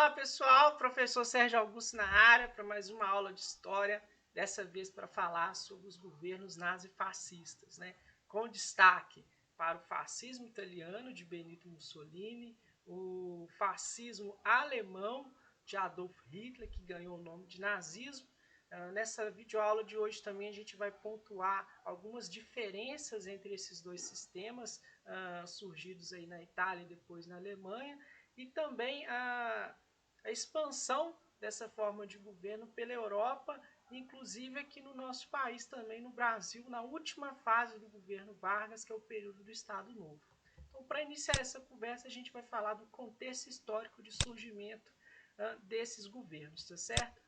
Olá pessoal, professor Sérgio Augusto na área para mais uma aula de história, dessa vez para falar sobre os governos nazifascistas, né? Com destaque para o fascismo italiano de Benito Mussolini, o fascismo alemão de Adolf Hitler, que ganhou o nome de nazismo. Nessa videoaula de hoje também a gente vai pontuar algumas diferenças entre esses dois sistemas surgidos aí na Itália e depois na Alemanha, e também a expansão dessa forma de governo pela Europa, inclusive aqui no nosso país também, no Brasil, na última fase do governo Vargas, que é o período do Estado Novo. Então, para iniciar essa conversa, a gente vai falar do contexto histórico de surgimento desses governos, tá certo?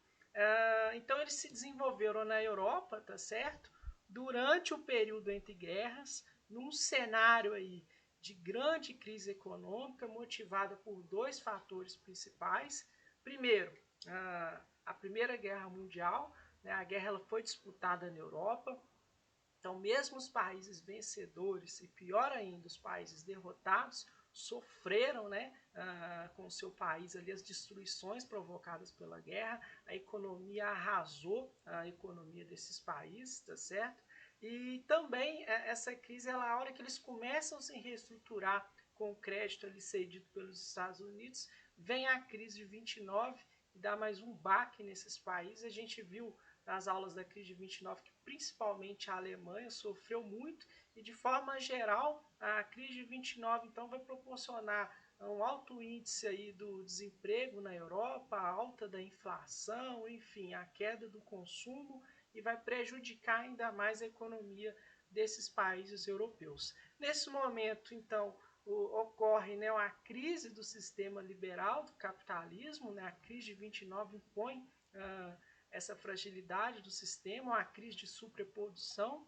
Então, eles se desenvolveram na Europa, tá certo? Durante o período entre guerras, num cenário aí de grande crise econômica motivada por dois fatores principais. Primeiro, a Primeira Guerra Mundial, né? A guerra ela foi disputada na Europa, então mesmo os países vencedores e pior ainda os países derrotados sofreram, né, com o seu país ali as destruições provocadas pela guerra. A economia arrasou, a economia desses países, tá certo? E também essa crise, ela, a hora que eles começam a se reestruturar com o crédito ali cedido pelos Estados Unidos, vem a crise de 29 e dá mais um baque nesses países. A gente viu nas aulas da crise de 29 que principalmente a Alemanha sofreu muito, e de forma geral a crise de 29 então vai proporcionar um alto índice aí do desemprego na Europa, a alta da inflação, enfim, a queda do consumo, e vai prejudicar ainda mais a economia desses países europeus. Nesse momento, então, ocorre, né, uma crise do sistema liberal do capitalismo, né? A crise de 29 impõe essa fragilidade do sistema, uma crise de superprodução,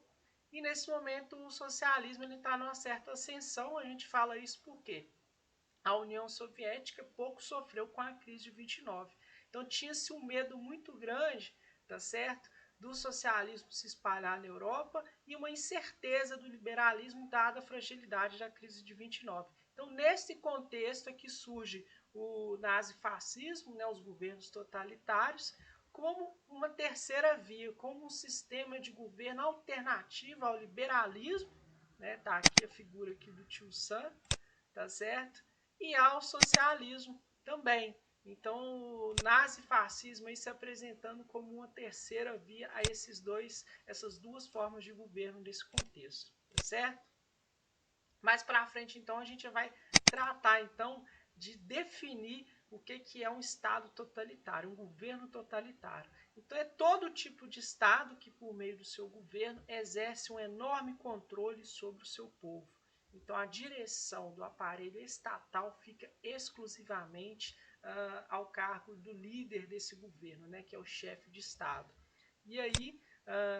e nesse momento o socialismo está numa certa ascensão. A gente fala isso porque a União Soviética pouco sofreu com a crise de 29. Então tinha-se um medo muito grande, tá certo, do socialismo se espalhar na Europa, e uma incerteza do liberalismo dada a fragilidade da crise de 29. Então, nesse contexto é que surge o nazifascismo, né, os governos totalitários, como uma terceira via, como um sistema de governo alternativo ao liberalismo, né? Tá aqui a figura aqui do tio Sam, tá certo? E ao socialismo também. Então, o nazifascismo aí se apresentando como uma terceira via a essas duas formas de governo nesse contexto, tá certo? Mais para frente, então, a gente vai tratar então de definir o que é um Estado totalitário, um governo totalitário. Então, é todo tipo de Estado que, por meio do seu governo, exerce um enorme controle sobre o seu povo. Então, a direção do aparelho estatal fica exclusivamente ao cargo do líder desse governo, né, que é o chefe de Estado. E aí,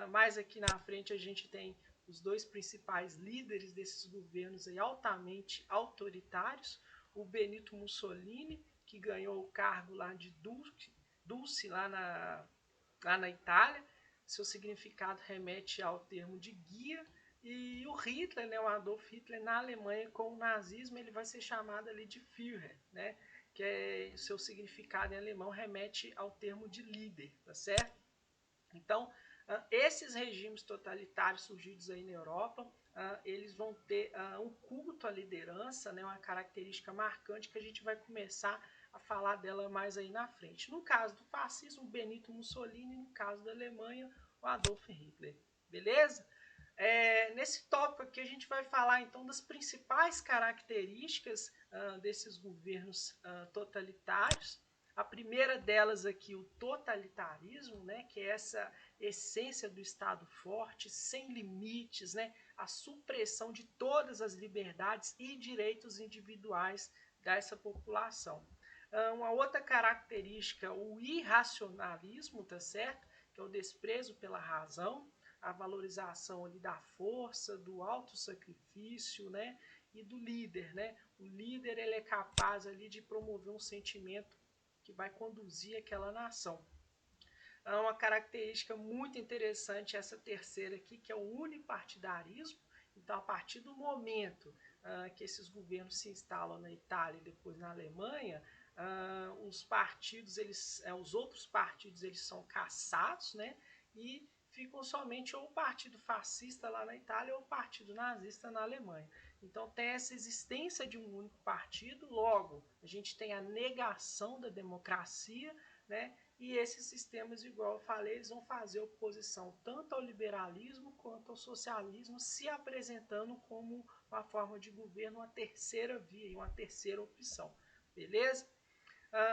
mais aqui na frente, a gente tem os dois principais líderes desses governos aí, altamente autoritários: o Benito Mussolini, que ganhou o cargo lá de Dulce lá na Itália. Seu significado remete ao termo de guia. E o Hitler, né, o Adolf Hitler, na Alemanha, com o nazismo, ele vai ser chamado ali de Führer, né, que é, seu significado em alemão remete ao termo de líder, tá certo? Então, esses regimes totalitários surgidos aí na Europa, eles vão ter um culto à liderança, né, uma característica marcante que a gente vai começar a falar dela mais aí na frente. No caso do fascismo, Benito Mussolini; no caso da Alemanha, o Adolf Hitler. Beleza? Nesse tópico aqui a gente vai falar então das principais características desses governos totalitários. A primeira delas aqui, o totalitarismo, né, que é essa essência do Estado forte, sem limites, né, a supressão de todas as liberdades e direitos individuais dessa população. Uma outra característica, o irracionalismo, tá certo? Que é o desprezo pela razão, a valorização ali da força, do autossacrifício, né, e do líder, né? O líder, ele é capaz ali de promover um sentimento que vai conduzir aquela nação. É uma característica muito interessante essa terceira aqui, que é o unipartidarismo. Então, a partir do momento que esses governos se instalam na Itália e depois na Alemanha, os partidos, os outros partidos, eles são cassados, né? E ficam somente ou o partido fascista lá na Itália ou o partido nazista na Alemanha. Então tem essa existência de um único partido, logo a gente tem a negação da democracia, né? E esses sistemas, igual eu falei, eles vão fazer oposição tanto ao liberalismo quanto ao socialismo, se apresentando como uma forma de governo, uma terceira via, uma terceira opção. Beleza?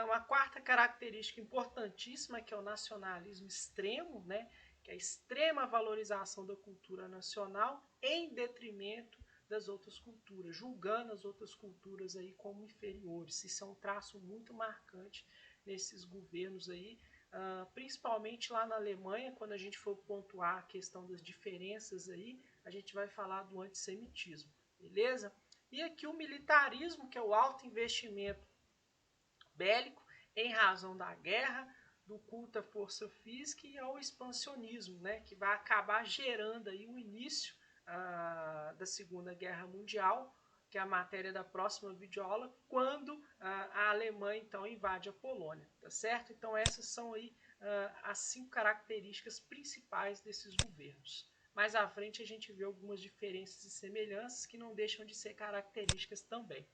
Uma quarta característica importantíssima, que é o nacionalismo extremo, né? Que é a extrema valorização da cultura nacional em detrimento das outras culturas, julgando as outras culturas aí como inferiores. Isso é um traço muito marcante nesses governos aí, principalmente lá na Alemanha. Quando a gente for pontuar a questão das diferenças aí, a gente vai falar do antissemitismo, beleza? E aqui o militarismo, que é o alto investimento bélico em razão da guerra, do culto à força física e ao expansionismo, né, que vai acabar gerando aí o início da Segunda Guerra Mundial, que é a matéria da próxima videoaula, quando a Alemanha então invade a Polônia, tá certo? Então essas são aí as 5 características principais desses governos. Mais à frente a gente vê algumas diferenças e semelhanças que não deixam de ser características também,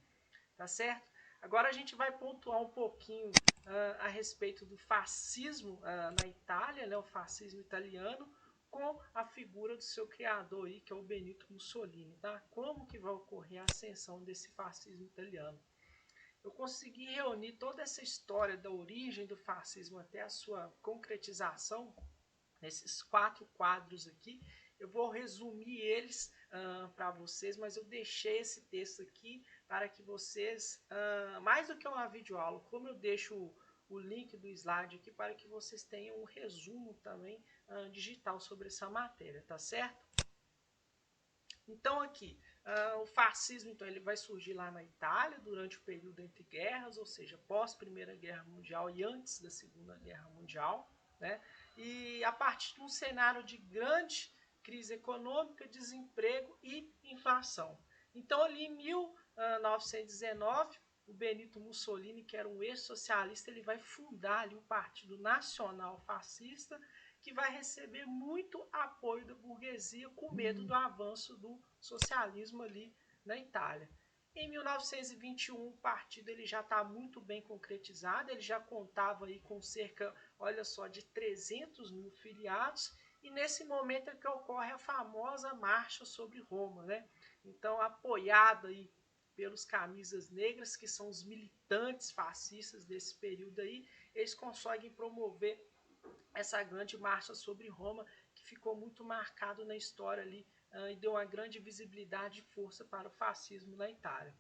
tá certo? Agora a gente vai pontuar um pouquinho a respeito do fascismo na Itália, né, o fascismo italiano, com a figura do seu criador aí, que é o Benito Mussolini, tá? Como que vai ocorrer a ascensão desse fascismo italiano? Eu consegui reunir toda essa história da origem do fascismo até a sua concretização nesses 4 quadros aqui. Eu vou resumir eles para vocês, mas eu deixei esse texto aqui para que vocês, mais do que uma videoaula, como eu deixo o link do slide aqui para que vocês tenham um resumo também digital sobre essa matéria, tá certo? Então aqui, o fascismo então, ele vai surgir lá na Itália durante o período entre guerras, ou seja, pós Primeira Guerra Mundial e antes da Segunda Guerra Mundial, né? E a partir de um cenário de grande crise econômica, desemprego e inflação. Então ali em 1919, o Benito Mussolini, que era um ex-socialista, ele vai fundar ali o Partido Nacional Fascista, que vai receber muito apoio da burguesia com medo do avanço do socialismo ali na Itália. Em 1921, o partido ele já está muito bem concretizado, ele já contava aí com cerca, olha só, de 300 mil filiados, e nesse momento é que ocorre a famosa Marcha sobre Roma, né? Então, apoiado aí pelos camisas negras, que são os militantes fascistas desse período aí, eles conseguem promover essa grande marcha sobre Roma, que ficou muito marcado na história ali e deu uma grande visibilidade e força para o fascismo na Itália.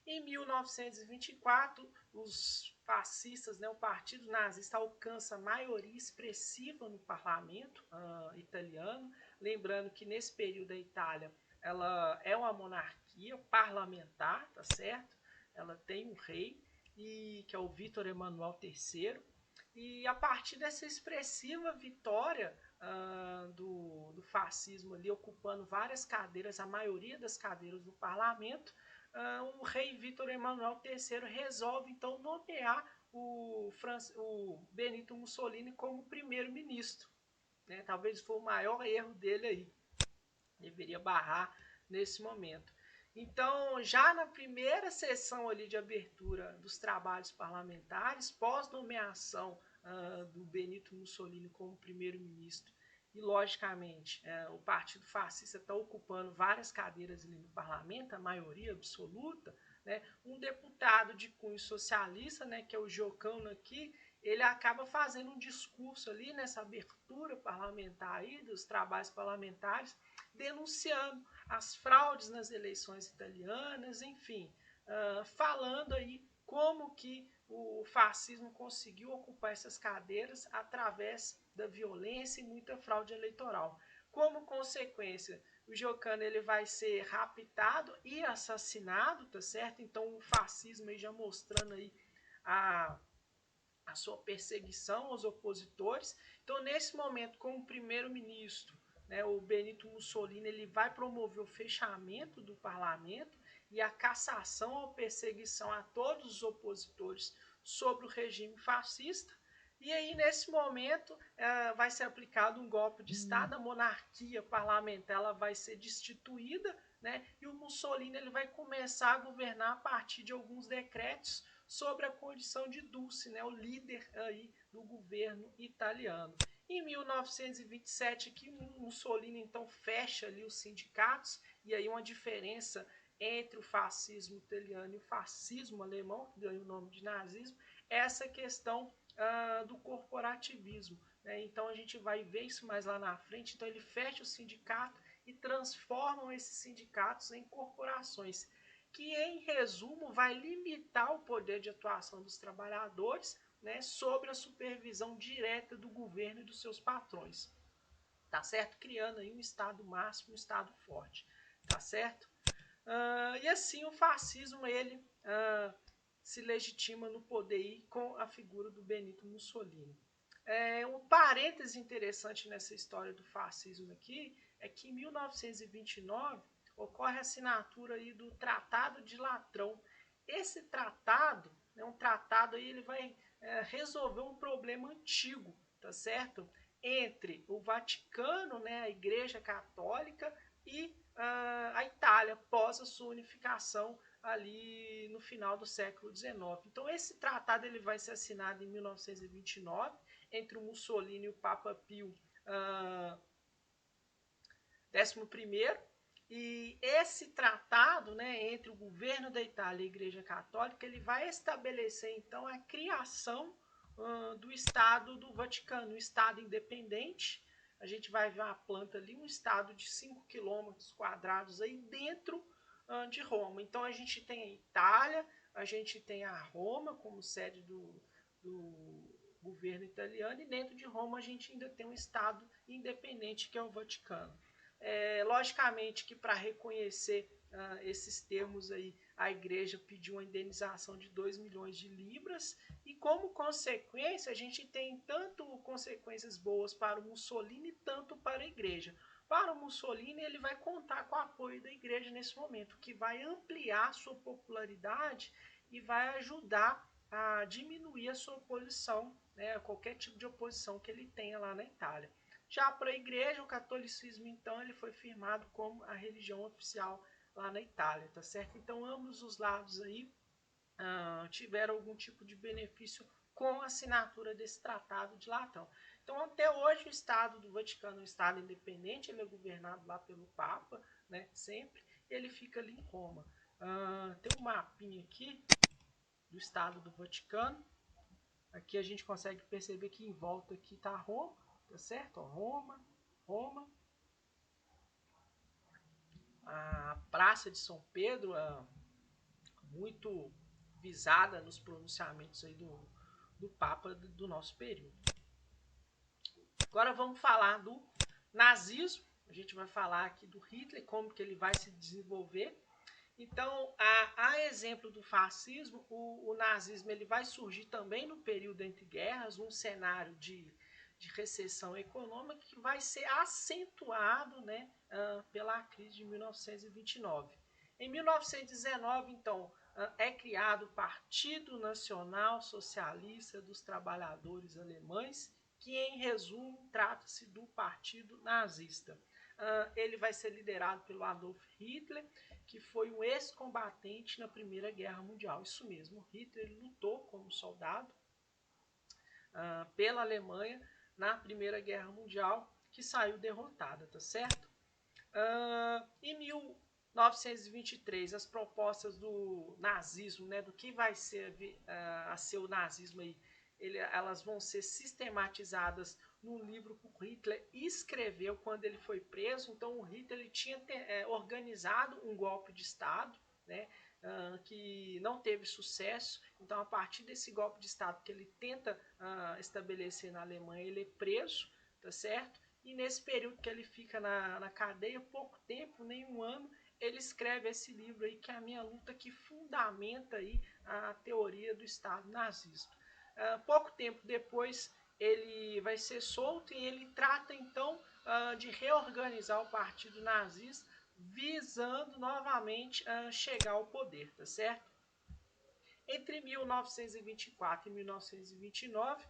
Em 1924, os fascistas, né, o Partido Nazista, alcança maioria expressiva no parlamento italiano. Lembrando que nesse período a Itália ela é uma monarquia parlamentar, tá certo? Ela tem um rei, que é o Vítor Emanuel III. E a partir dessa expressiva vitória do fascismo ali, ocupando várias cadeiras, a maioria das cadeiras do parlamento, o rei Vítor Emanuel III resolve então nomear o Benito Mussolini como primeiro-ministro, né? Talvez foi o maior erro dele aí, deveria barrar nesse momento. Então, já na primeira sessão ali de abertura dos trabalhos parlamentares, pós-nomeação do Benito Mussolini como primeiro-ministro, e logicamente o Partido Fascista está ocupando várias cadeiras ali no parlamento, a maioria absoluta, né? Um deputado de cunho socialista, né, que é o Giocano aqui, ele acaba fazendo um discurso ali nessa abertura parlamentar aí, dos trabalhos parlamentares, denunciando as fraudes nas eleições italianas, enfim, falando aí como que o fascismo conseguiu ocupar essas cadeiras através da violência e muita fraude eleitoral. Como consequência, o Giocano ele vai ser raptado e assassinado, tá certo? Então o fascismo aí já mostrando aí a sua perseguição aos opositores. Então nesse momento, como primeiro-ministro, né, o Benito Mussolini ele vai promover o fechamento do parlamento e a cassação ou perseguição a todos os opositores sobre o regime fascista. E aí, nesse momento, vai ser aplicado um golpe de Estado, a monarquia parlamentar ela vai ser destituída, né? E o Mussolini ele vai começar a governar a partir de alguns decretos sobre a condição de Dulce, né? O líder aí do governo italiano. Em 1927, aqui, Mussolini então fecha ali os sindicatos, e aí uma diferença entre o fascismo italiano e o fascismo alemão, que ganha o nome de nazismo, é essa questão do corporativismo. Né? Então a gente vai ver isso mais lá na frente. Então ele fecha o sindicato e transformam esses sindicatos em corporações, que em resumo vai limitar o poder de atuação dos trabalhadores, né, sobre a supervisão direta do governo e dos seus patrões. Tá certo? Criando aí um Estado máximo, um Estado forte. Tá certo? E assim o fascismo ele se legitima no poder com a figura do Benito Mussolini. Um parêntese interessante nessa história do fascismo aqui é que em 1929 ocorre a assinatura aí do Tratado de Latrão. Esse tratado, um tratado aí, ele vai resolver um problema antigo, tá certo? Entre o Vaticano, né, a Igreja Católica, e a Itália, pós a sua unificação ali no final do século XIX. Então esse tratado ele vai ser assinado em 1929 entre o Mussolini e o Papa Pio XI, e esse tratado, né, entre o governo da Itália e a Igreja Católica, ele vai estabelecer então a criação do Estado do Vaticano, um Estado independente. A gente vai ver uma planta ali, um estado de 5 quilômetros quadrados aí dentro de Roma. Então a gente tem a Itália, a gente tem a Roma como sede do governo italiano, e dentro de Roma a gente ainda tem um estado independente que é o Vaticano. Logicamente que para reconhecer esses termos aí, a igreja pediu uma indenização de 2 milhões de libras, e como consequência a gente tem tanto consequências boas para o Mussolini, tanto para a igreja. Para o Mussolini, ele vai contar com o apoio da igreja nesse momento, que vai ampliar sua popularidade e vai ajudar a diminuir a sua oposição, né, qualquer tipo de oposição que ele tenha lá na Itália. Já para a igreja, o catolicismo, então, ele foi firmado como a religião oficial lá na Itália, tá certo? Então, ambos os lados aí tiveram algum tipo de benefício com a assinatura desse Tratado de Latrão. Então, até hoje, o Estado do Vaticano é um Estado independente, ele é governado lá pelo Papa, né, sempre, e ele fica ali em Roma. Tem um mapinha aqui do Estado do Vaticano. Aqui a gente consegue perceber que em volta aqui está Roma, tá certo? Ó, Roma, Roma. A Praça de São Pedro é muito visada nos pronunciamentos aí do Papa do nosso período. Agora vamos falar do nazismo. A gente vai falar aqui do Hitler, como que ele vai se desenvolver. Então, a exemplo do fascismo, o nazismo ele vai surgir também no período entre guerras, num cenário de recessão econômica que vai ser acentuado, né, pela crise de 1929. Em 1919, então, é criado o Partido Nacional Socialista dos Trabalhadores Alemães, que em resumo trata-se do Partido Nazista. Ele vai ser liderado pelo Adolf Hitler, que foi um ex-combatente na Primeira Guerra Mundial. Isso mesmo, Hitler lutou como soldado pela Alemanha na Primeira Guerra Mundial, que saiu derrotada, tá certo? Em 1923, as propostas do nazismo, né, do que vai ser a ser o nazismo aí, elas vão ser sistematizadas num livro que o Hitler escreveu quando ele foi preso. Então o Hitler ele tinha organizado um golpe de Estado, né, que não teve sucesso. Então a partir desse golpe de Estado que ele tenta estabelecer na Alemanha, ele é preso, tá certo? E nesse período que ele fica na cadeia, pouco tempo, nem um ano, ele escreve esse livro aí, que é a minha luta, que fundamenta aí a teoria do Estado nazista. Pouco tempo depois, ele vai ser solto, e ele trata então de reorganizar o partido nazista, visando novamente chegar ao poder, tá certo? Entre 1924 e 1929,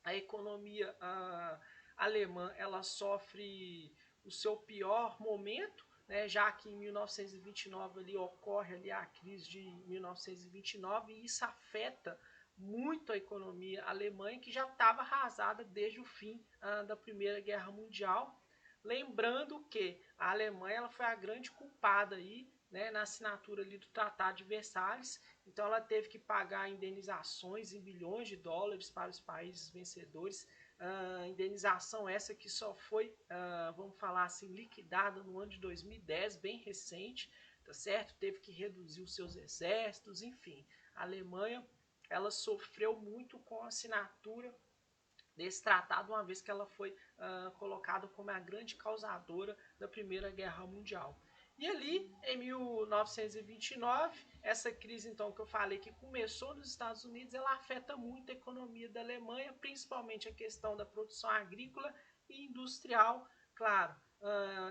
a economia alemã ela sofre o seu pior momento, né, já que em 1929 ali ocorre ali a crise de 1929 e isso afeta muito a economia alemã, que já estava arrasada desde o fim da Primeira Guerra Mundial. Lembrando que a Alemanha ela foi a grande culpada aí, né, na assinatura ali do Tratado de Versalhes. Então ela teve que pagar indenizações em bilhões de dólares para os países vencedores. Indenização essa que só foi, vamos falar assim, liquidada no ano de 2010, bem recente, tá certo? Teve que reduzir os seus exércitos, enfim. A Alemanha ela sofreu muito com a assinatura desse tratado, uma vez que ela foi colocada como a grande causadora da Primeira Guerra Mundial. E ali, em 1929, essa crise então que eu falei que começou nos Estados Unidos, ela afeta muito a economia da Alemanha, principalmente a questão da produção agrícola e industrial, claro,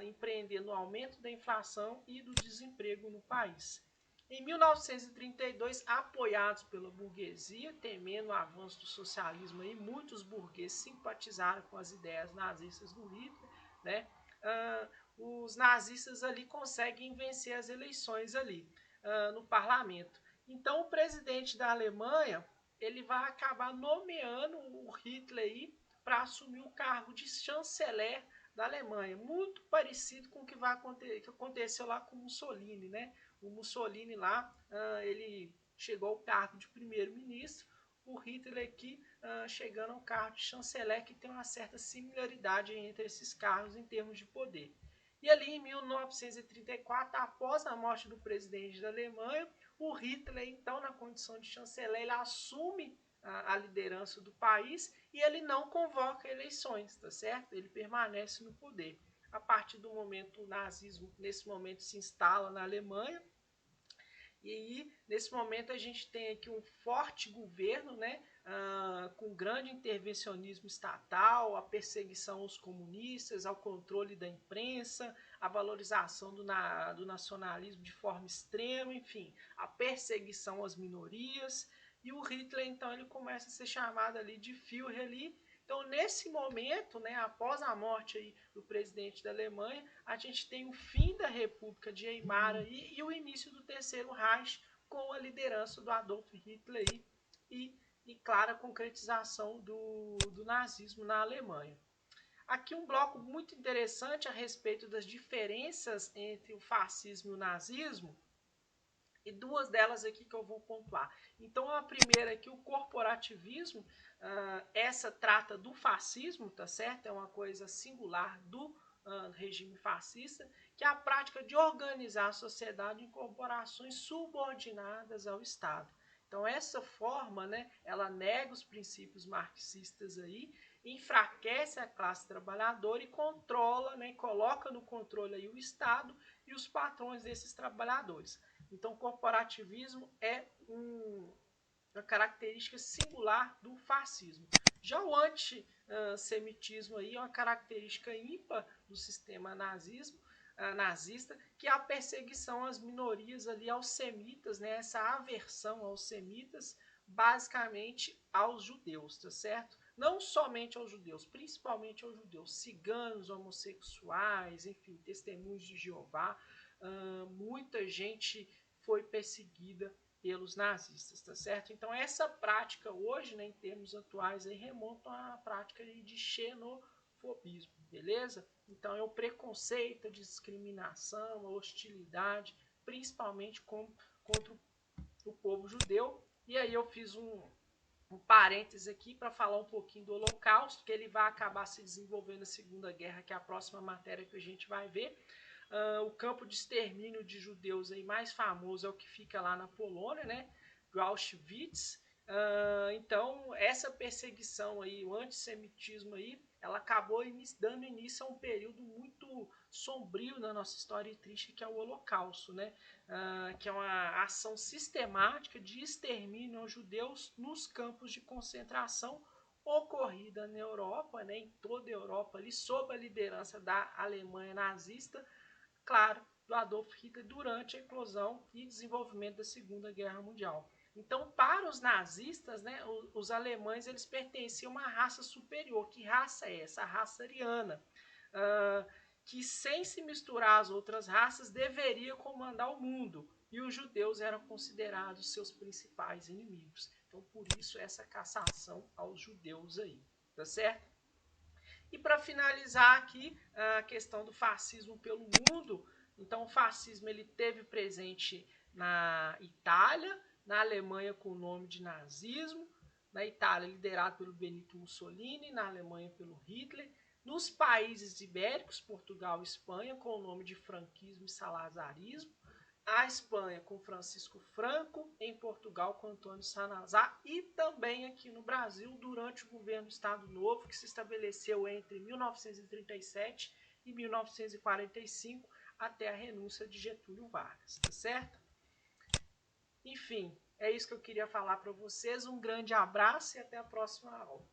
empreendendo no aumento da inflação e do desemprego no país. Em 1932, apoiados pela burguesia, temendo o avanço do socialismo, aí, muitos burgueses simpatizaram com as ideias nazistas do Hitler, né? Os nazistas ali conseguem vencer as eleições ali no parlamento. Então, o presidente da Alemanha ele vai acabar nomeando o Hitler para assumir o cargo de chanceler da Alemanha, muito parecido com o que que aconteceu lá com Mussolini, né? O Mussolini lá, ele chegou ao cargo de primeiro-ministro, o Hitler aqui chegando ao cargo de chanceler, que tem uma certa similaridade entre esses cargos em termos de poder. E ali em 1934, após a morte do presidente da Alemanha, o Hitler, então, na condição de chanceler, ele assume a liderança do país e ele não convoca eleições, tá certo? Ele permanece no poder. A partir do momento o nazismo, nesse momento, se instala na Alemanha. E aí, nesse momento, a gente tem aqui um forte governo, né, com grande intervencionismo estatal, a perseguição aos comunistas, ao controle da imprensa, a valorização do nacionalismo de forma extrema, enfim, a perseguição às minorias. E o Hitler, então, ele começa a ser chamado ali de Führer ali. Então, nesse momento, né, após a morte aí do presidente da Alemanha, a gente tem o fim da República de Weimar aí, e o início do Terceiro Reich com a liderança do Adolf Hitler aí, e clara concretização do nazismo na Alemanha. Aqui um bloco muito interessante a respeito das diferenças entre o fascismo e o nazismo, e duas delas aqui que eu vou pontuar. Então, a primeira aqui, o corporativismo, essa trata do fascismo, tá certo? É uma coisa singular do regime fascista, que é a prática de organizar a sociedade em corporações subordinadas ao Estado. Então, essa forma, né, ela nega os princípios marxistas aí, enfraquece a classe trabalhadora e controla, né, coloca no controle aí o Estado e os patrões desses trabalhadores. Então, corporativismo é uma característica singular do fascismo. Já o antissemitismo aí é uma característica ímpar do sistema nazista, que é a perseguição às minorias ali, aos semitas, né? Essa aversão aos semitas, basicamente aos judeus, tá certo? Não somente aos judeus, principalmente aos judeus, ciganos, homossexuais, enfim, testemunhos de Jeová. Muita gente foi perseguida pelos nazistas, tá certo? Então essa prática hoje, né, em termos atuais, aí, remonta à prática de xenofobismo, beleza? Então é o preconceito, a discriminação, a hostilidade, principalmente contra o povo judeu. E aí eu fiz um parêntese aqui para falar um pouquinho do Holocausto, que ele vai acabar se desenvolvendo na Segunda Guerra, que é a próxima matéria que a gente vai ver. O campo de extermínio de judeus aí mais famoso é o que fica lá na Polônia, né? Auschwitz. Então, essa perseguição aí, o antissemitismo aí, ela acabou dando início a um período muito sombrio na nossa história e triste, que é o Holocausto, né? Que é uma ação sistemática de extermínio aos judeus nos campos de concentração ocorrida na Europa, né? Em toda a Europa, ali, sob a liderança da Alemanha nazista, claro, do Adolf Hitler durante a eclosão e desenvolvimento da Segunda Guerra Mundial. Então, para os nazistas, né, os alemães eles pertenciam a uma raça superior. Que raça é essa? A raça ariana, que sem se misturar às outras raças deveria comandar o mundo. E os judeus eram considerados seus principais inimigos. Então, por isso, essa cassação aos judeus aí, tá certo? E para finalizar aqui, a questão do fascismo pelo mundo. Então, o fascismo ele teve presente na Itália, na Alemanha com o nome de nazismo, na Itália liderado pelo Benito Mussolini, na Alemanha pelo Hitler, nos países ibéricos, Portugal e Espanha, com o nome de franquismo e salazarismo, a Espanha com Francisco Franco, em Portugal com Antônio Salazar e também aqui no Brasil durante o governo do Estado Novo, que se estabeleceu entre 1937 e 1945 até a renúncia de Getúlio Vargas, tá certo? Enfim, é isso que eu queria falar para vocês. Um grande abraço e até a próxima aula.